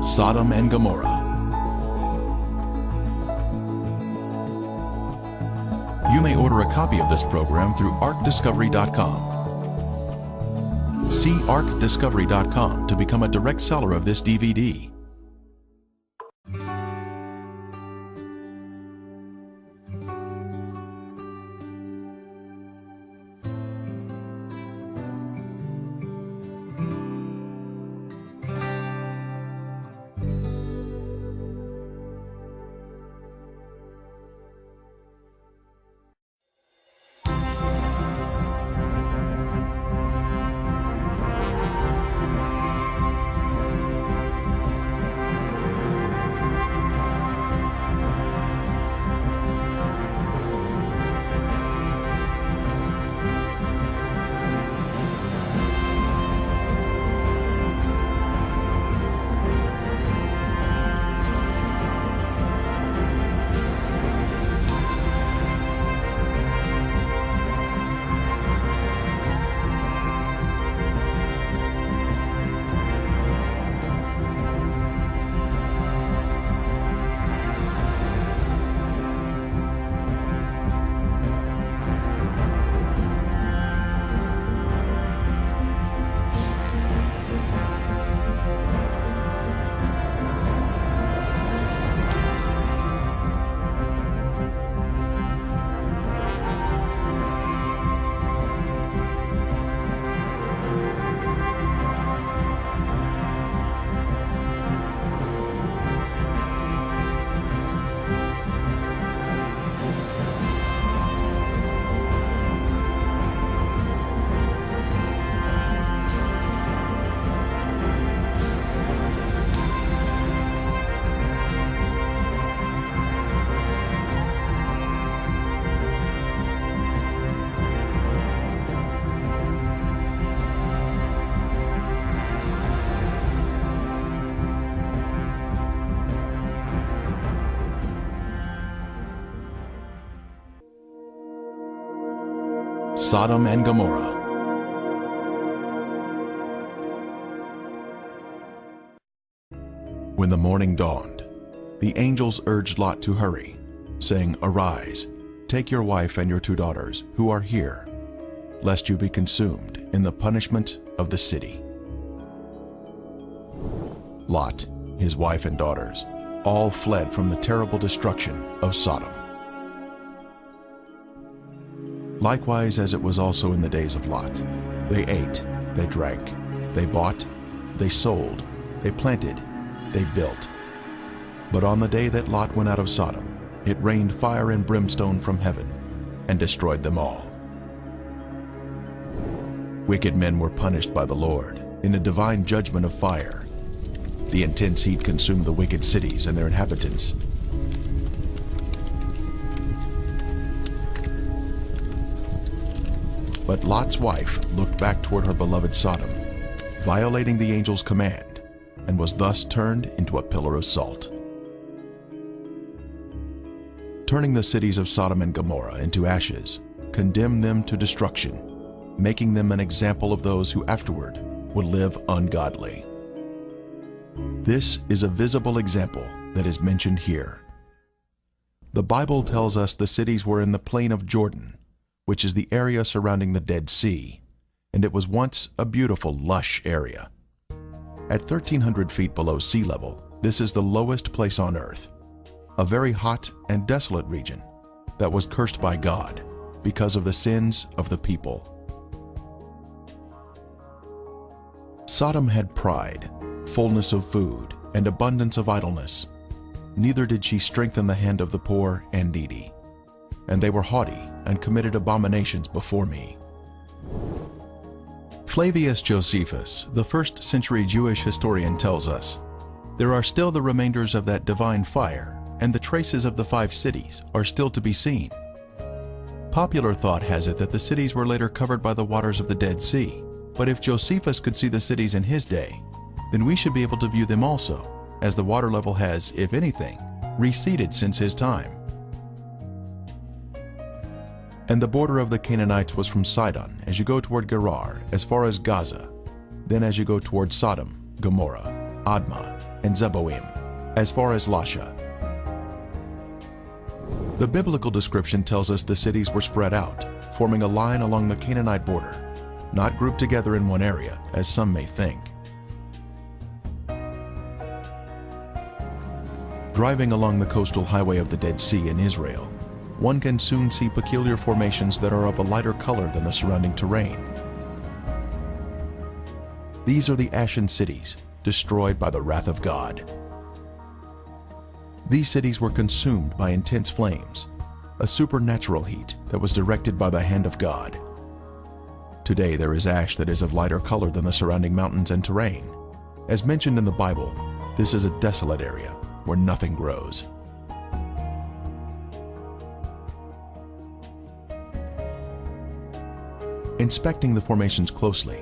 Sodom and Gomorrah. You may order a copy of this program through arcdiscovery.com. See arcdiscovery.com to become a direct seller of this DVD. Sodom and Gomorrah. When the morning dawned, the angels urged Lot to hurry, saying, "Arise, take your wife and your 2 daughters, who are here, lest you be consumed in the punishment of the city." Lot, his wife and daughters, all fled from the terrible destruction of Sodom. Likewise, as it was also in the days of Lot, they ate, they drank, they bought, they sold, they planted, they built. But on the day that Lot went out of Sodom, it rained fire and brimstone from heaven and destroyed them all. Wicked men were punished by the Lord in a divine judgment of fire. The intense heat consumed the wicked cities and their inhabitants. But Lot's wife looked back toward her beloved Sodom, violating the angel's command, and was thus turned into a pillar of salt. Turning the cities of Sodom and Gomorrah into ashes, condemned them to destruction, making them an example of those who afterward would live ungodly. This is a visible example that is mentioned here. The Bible tells us the cities were in the plain of Jordan, which is the area surrounding the Dead Sea, and it was once a beautiful, lush area. At 1,300 feet below sea level, this is the lowest place on earth, a very hot and desolate region that was cursed by God because of the sins of the people. Sodom had pride, fullness of food, and abundance of idleness. Neither did she strengthen the hand of the poor and needy. And they were haughty and committed abominations before me. Flavius Josephus, the first-century Jewish historian, tells us, "There are still the remainders of that divine fire, and the traces of the 5 cities are still to be seen." Popular thought has it that the cities were later covered by the waters of the Dead Sea, but if Josephus could see the cities in his day, then we should be able to view them also, as the water level has, if anything, receded since his time. And the border of the Canaanites was from Sidon as you go toward Gerar as far as Gaza, then as you go toward Sodom, Gommorah, Admah, and Zeboim, as far as Lasha. The biblical description tells us the cities were spread out, forming a line along the Canaanite border, not grouped together in one area, as some may think. Driving along the coastal highway of the Dead Sea in Israel, one can soon see peculiar formations that are of a lighter color than the surrounding terrain. These are the ashen cities, destroyed by the wrath of God. These cities were consumed by intense flames, a supernatural heat that was directed by the hand of God. Today there is ash that is of lighter color than the surrounding mountains and terrain. As mentioned in the Bible, this is a desolate area where nothing grows. Inspecting the formations closely,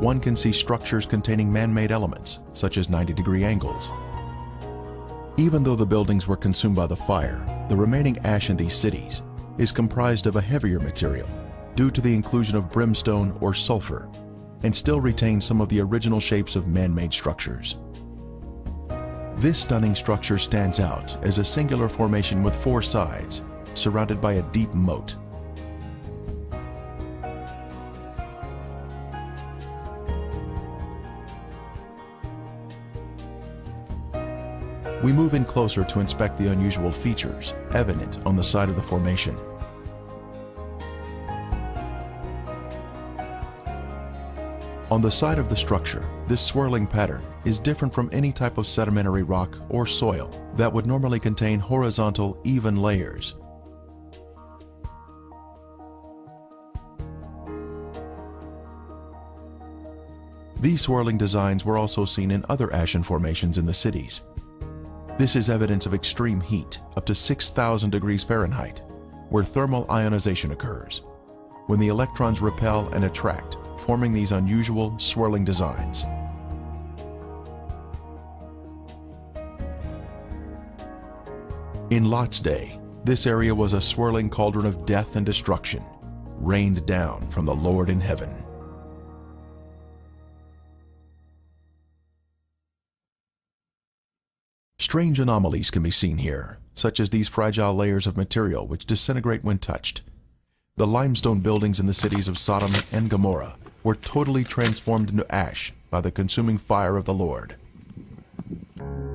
one can see structures containing man-made elements, such as 90-degree angles. Even though the buildings were consumed by the fire, the remaining ash in these cities is comprised of a heavier material due to the inclusion of brimstone or sulfur, and still retains some of the original shapes of man-made structures. This stunning structure stands out as a singular formation with 4 sides, surrounded by a deep moat. We move in closer to inspect the unusual features evident on the side of the formation. On the side of the structure, this swirling pattern is different from any type of sedimentary rock or soil that would normally contain horizontal, even layers. These swirling designs were also seen in other ashen formations in the cities. This is evidence of extreme heat, up to 6,000 degrees Fahrenheit, where thermal ionization occurs, when the electrons repel and attract, forming these unusual swirling designs. In Lot's day, this area was a swirling cauldron of death and destruction, rained down from the Lord in heaven. Strange anomalies can be seen here, such as these fragile layers of material which disintegrate when touched. The limestone buildings in the cities of Sodom and Gommorah were totally transformed into ash by the consuming fire of the Lord.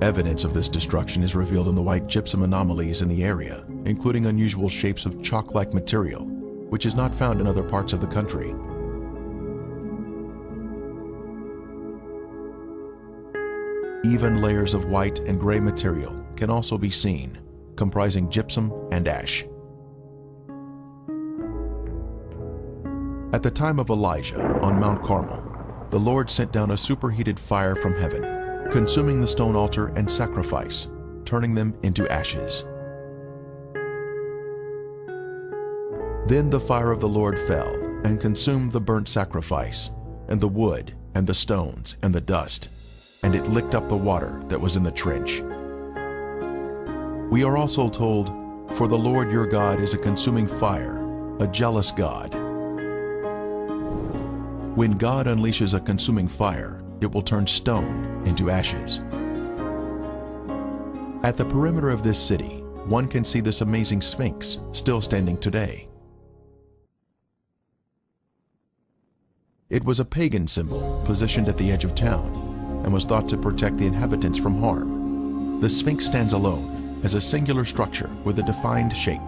Evidence of this destruction is revealed in the white gypsum anomalies in the area, including unusual shapes of chalk-like material, which is not found in other parts of the country. Even layers of white and gray material can also be seen, comprising gypsum and ash. At the time of Elijah on Mount Carmel, the Lord sent down a superheated fire from heaven, consuming the stone altar and sacrifice, turning them into ashes. Then the fire of the Lord fell and consumed the burnt sacrifice, and the wood, and the stones, and the dust, and it licked up the water that was in the trench. We are also told, "For the Lord your God is a consuming fire, a jealous God." When God unleashes a consuming fire, it will turn stone into ashes. At the perimeter of this city, one can see this amazing Sphinx still standing today. It was a pagan symbol positioned at the edge of town, and was thought to protect the inhabitants from harm. The Sphinx stands alone as a singular structure with a defined shape.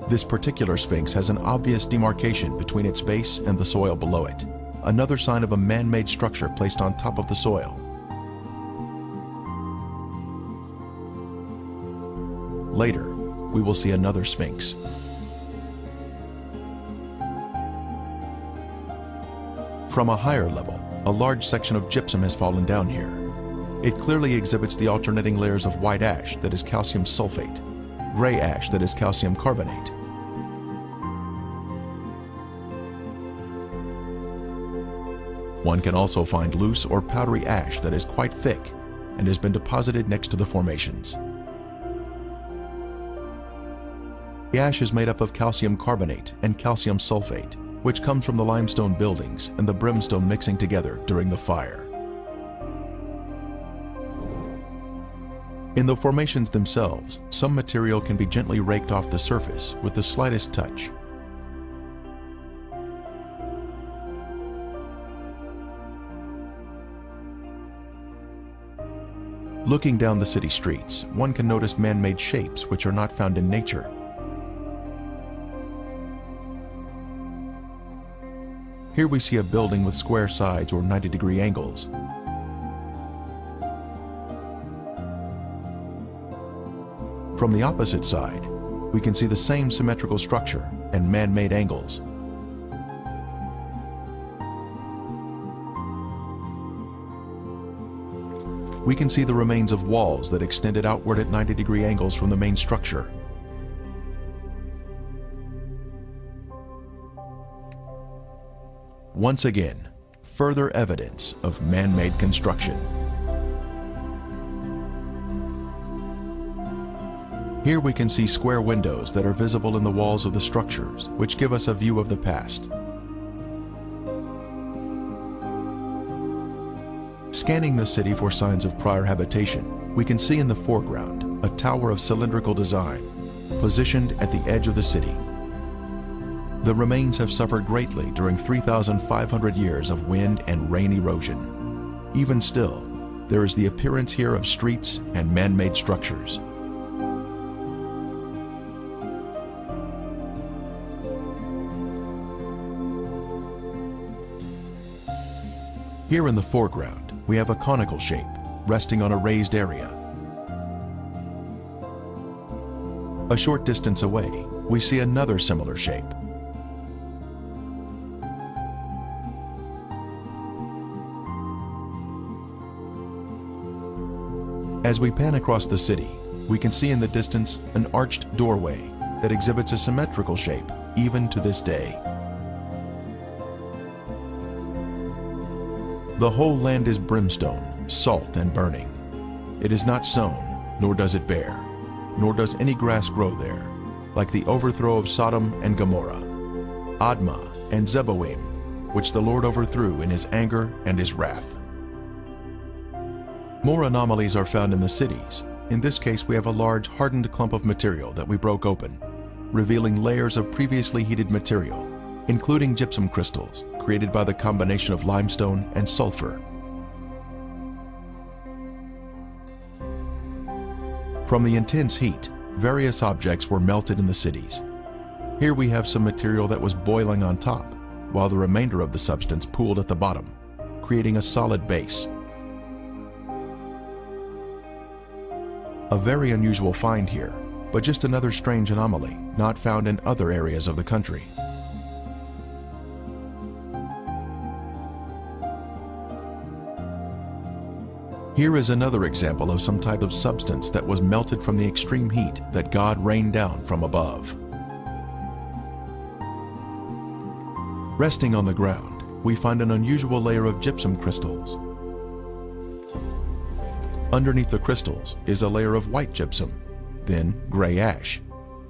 This particular Sphinx has an obvious demarcation between its base and the soil below it, another sign of a man-made structure placed on top of the soil. Later, we will see another Sphinx. From a higher level, a large section of gypsum has fallen down here. It clearly exhibits the alternating layers of white ash that is calcium sulfate, gray ash that is calcium carbonate. One can also find loose or powdery ash that is quite thick and has been deposited next to the formations. The ash is made up of calcium carbonate and calcium sulfate, which comes from the limestone buildings and the brimstone mixing together during the fire. In the formations themselves, some material can be gently raked off the surface with the slightest touch. Looking down the city streets, one can notice man-made shapes which are not found in nature. Here we see a building with square sides or 90-degree angles. From the opposite side, we can see the same symmetrical structure and man-made angles. We can see the remains of walls that extended outward at 90-degree angles from the main structure. Once again, further evidence of man-made construction. Here we can see square windows that are visible in the walls of the structures, which give us a view of the past. Scanning the city for signs of prior habitation, we can see in the foreground a tower of cylindrical design, positioned at the edge of the city. The remains have suffered greatly during 3,500 years of wind and rain erosion. Even still, there is the appearance here of streets and man-made structures. Here in the foreground, we have a conical shape, resting on a raised area. A short distance away, we see another similar shape. As we pan across the city, we can see in the distance an arched doorway that exhibits a symmetrical shape even to this day. The whole land is brimstone, salt and burning. It is not sown, nor does it bear, nor does any grass grow there, like the overthrow of Sodom and Gommorah, Admah and Zeboim, which the Lord overthrew in his anger and his wrath. More anomalies are found in the cities. In this case, we have a large hardened clump of material that we broke open, revealing layers of previously heated material, including gypsum crystals, created by the combination of limestone and sulfur. From the intense heat, various objects were melted in the cities. Here we have some material that was boiling on top, while the remainder of the substance pooled at the bottom, creating a solid base. A very unusual find here, but just another strange anomaly not found in other areas of the country. Here is another example of some type of substance that was melted from the extreme heat that God rained down from above. Resting on the ground, we find an unusual layer of gypsum crystals. Underneath the crystals is a layer of white gypsum, then gray ash,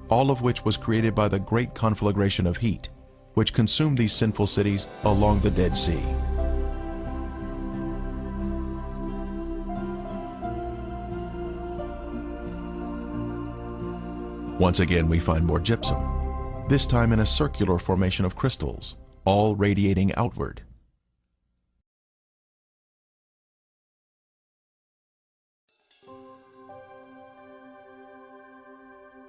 all of which was created by the great conflagration of heat, which consumed these sinful cities along the Dead Sea. Once again, we find more gypsum, this time in a circular formation of crystals, all radiating outward.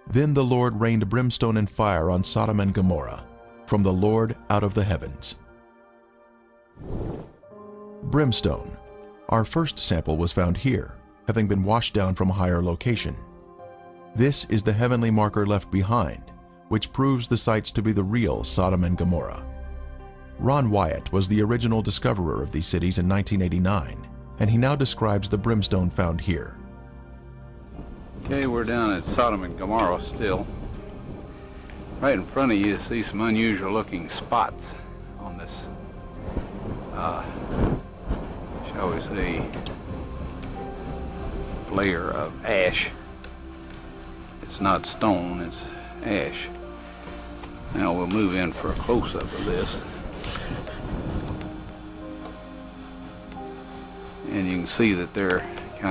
Then the Lord rained brimstone and fire on Sodom and Gomorrah, from the Lord out of the heavens. Brimstone. Our first sample was found here, having been washed down from a higher location. This is the heavenly marker left behind, which proves the sites to be the real Sodom and Gomorrah. Ron Wyatt was the original discoverer of these cities in 1989, and he now describes the brimstone found here. Okay, we're down at Sodom and Gomorrah still. Right in front of you see some unusual looking spots on this, shall we say, layer of ash. It's not stone, it's ash. Now we'll move in for a close-up of this. And you can see that they're